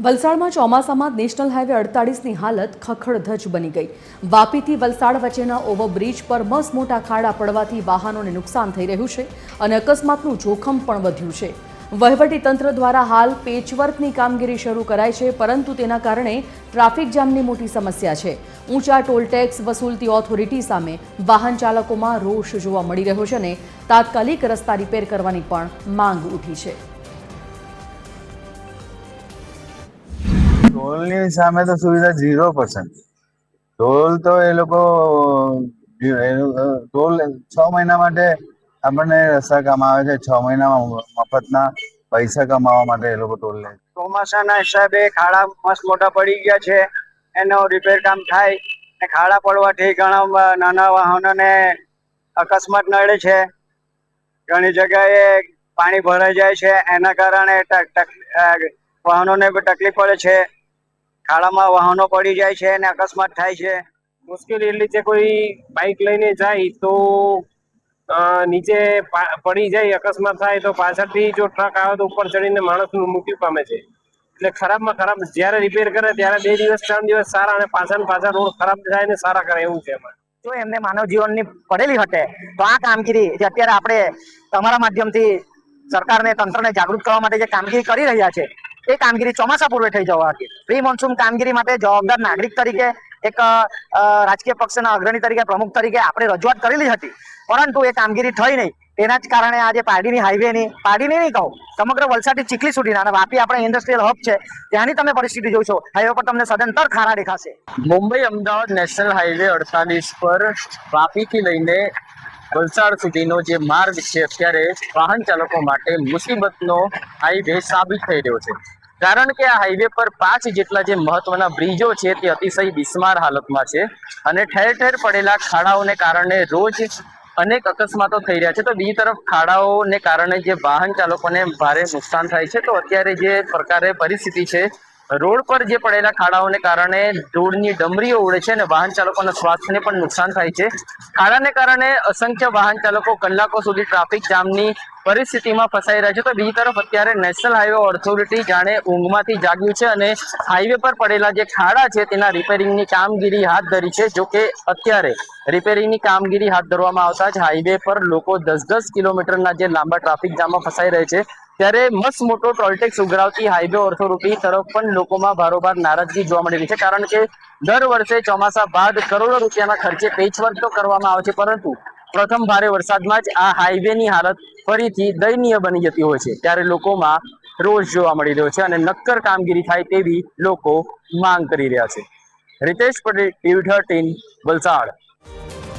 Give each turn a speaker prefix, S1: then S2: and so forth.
S1: વલસાડમાં ચોમાસામાં national highway 48ની હાલત ખખડધજ બની ગઈ। વાપીથી વલસાડ વચ્ચેના ઓવરબ્રિજ પર મસમોટા ખાડા પડવાથી વાહનોને નુકસાન થઈ રહ્યું છે અને અકસ્માતનું જોખમ પણ વધ્યું છે। વહીવટીતંત્ર દ્વારા હાલ પેચવર્કની કામગીરી શરૂ કરાઈ છે, પરંતુ તેના કારણે ટ્રાફિક જામની મોટી સમસ્યા છે। ઊંચા ટોલ ટેક્સ વસૂલતી ઓથોરિટી સામે વાહન ચાલકોમાં રોષ જોવા મળી રહ્યો છે અને તાત્કાલિક રસ્તા રિપેર કરવાની પણ માંગ ઉઠી છે।
S2: ટોલની સામે તો સુવિધા 0%। ટોલ તો એ લોકો ટોલ 6 મહિના માટે આપણને રસ્તા કમાવે છે। 6 મહિનામાં મફતના પૈસા કમાવા માટે એ લોકો ટોલ લે।
S3: ચોમાસાના હિસાબે ખાડા મસ્ત મોટા પડી ગયા છે, એનો રિપેર કામ થાય ને ખાડા પડવાથી ઘણા નાના વાહનોને અકસ્માત નડે છે। ઘણી જગ્યાએ પાણી ભરાઈ જાય છે, એના કારણે વાહનોને તકલીફ પડે છે। ખાડામાં વાહનો પડી જાય છે અને અકસ્માત થાય છે।
S4: મુશ્કેલી એટલી છે, કોઈ બાઇક લઈને જાય તો નીચે પડી જાય, અકસ્માત થાય તો પાછળથી જો ટ્રક આવે તો ઉપર ચડીને માણસનું મૃત્યુ પામે છે। એટલે ખરાબમાં ખરાબ જ્યારે રિપેર કરે ત્યારે 2 દિવસ 3 દિવસ સારા અને પાછા રોડ ખરાબ થાય ને સારા કરે એવું છે એમાં।
S5: જો એમને માનવ જીવનની પડેલી હતે તો આ કામગીરી જે અત્યારે આપણે તમારા માધ્યમથી સરકારને તંત્રને જાગૃત કરવા માટે જે કામગીરી કરી રહ્યા છે એ કામગીરી ચોમાસા પૂર્વે થઈ જવા હતી। પ્રી મોન્સૂન કામગીરી માટે જવાબદાર નાગરિક તરીકે એક રાજકીય પક્ષના અગ્રણી તરીકે પ્રમુખ તરીકે આપણે રજૂઆત કરેલી હતી, પરંતુ એ કામગીરી થઈ નહીં। તેના જ કારણે આજે પારડીની હાઈવેની પારડીની નહીં કહું, સમગ્ર વલસાડથી ચીખલી સુધીના અને વાપી આપણે ઇન્ડસ્ટ્રીયલ હબ છે ત્યાંની તમે પરિસ્થિતિ જોશો, હાઈવે પર તમને સદંતર ખાડા દેખાશે।
S6: મુંબઈ અમદાવાદ નેશનલ હાઈવે 48 પર વાપીથી લઈને વલસાડ સુધીનો જે માર્ગ છે અત્યારે વાહન ચાલકો માટે મુસીબતનો હાઈવે સાબિત થઈ રહ્યો છે, કારણ કે આ હાઈવે પર 5 જેટલા જે મહત્વના બ્રિજો છે તે અતિશય બિસ્માર હાલતમાં છે અને ઠેર ઠેર પડેલા ખાડાઓને કારણે રોજ અનેક અકસ્માતો થઈ રહ્યા છે। તો બીજી તરફ ખાડાઓને કારણે જે વાહન ચાલકોને ભારે નુકસાન થાય છે, તો અત્યારે જે પ્રકારે પરિસ્થિતિ છે, રોડ પર જે પડેલા ખાડાઓને કારણે ધૂળની ડમરીઓ ઉડે છે અને વાહન ચાલકોના સ્વાસ્થ્યને પણ નુકસાન થાય છે। ખાડાને કારણે અસંખ્ય વાહન ચાલકો કલાકો સુધી ટ્રાફિક જામની પરિસ્થિતિમાં ફસાઈ રહ્યા છે। તો બીજી તરફ અત્યારે નેશનલ હાઈવે ઓથોરિટી જાણે ઊંઘમાંથી જાગ્યું છે અને હાઈવે પર પડેલા જે ખાડા છે તેના રિપેરિંગની કામગીરી હાથ ધરી છે। જો કે અત્યારે રિપેરિંગની કામગીરી હાથ ધરવામાં આવતા જ હાઈવે પર લોકો 10-10 કિલોમીટરના જે લાંબા ટ્રાફિક જામમાં ફસાઈ રહે છે, ત્યારે મસ્ત મોટો ટોલટેક્સ ઉઘરાવતી હાઈવે ઓથોરિટી તરફ પણ લોકોમાં ભારોભાર નારાજગી જોવા મળી રહી છે, કારણ કે દર વર્ષે ચોમાસા બાદ કરોડો રૂપિયાના ખર્ચે પેચવર્ક તો કરવામાં આવે છે, પરંતુ પ્રથમ ભારે વરસાદમાં જ આ હાઈવેની હાલત ફરીથી દયનીય બની જતી હોય છે। ત્યારે લોકોમાં રોષ જોવા મળી રહ્યો છે અને નક્કર કામગીરી થાય તેવી લોકો માંગ કરી રહ્યા છે। રિતેશ પટેલ, TV13 વલસાડ।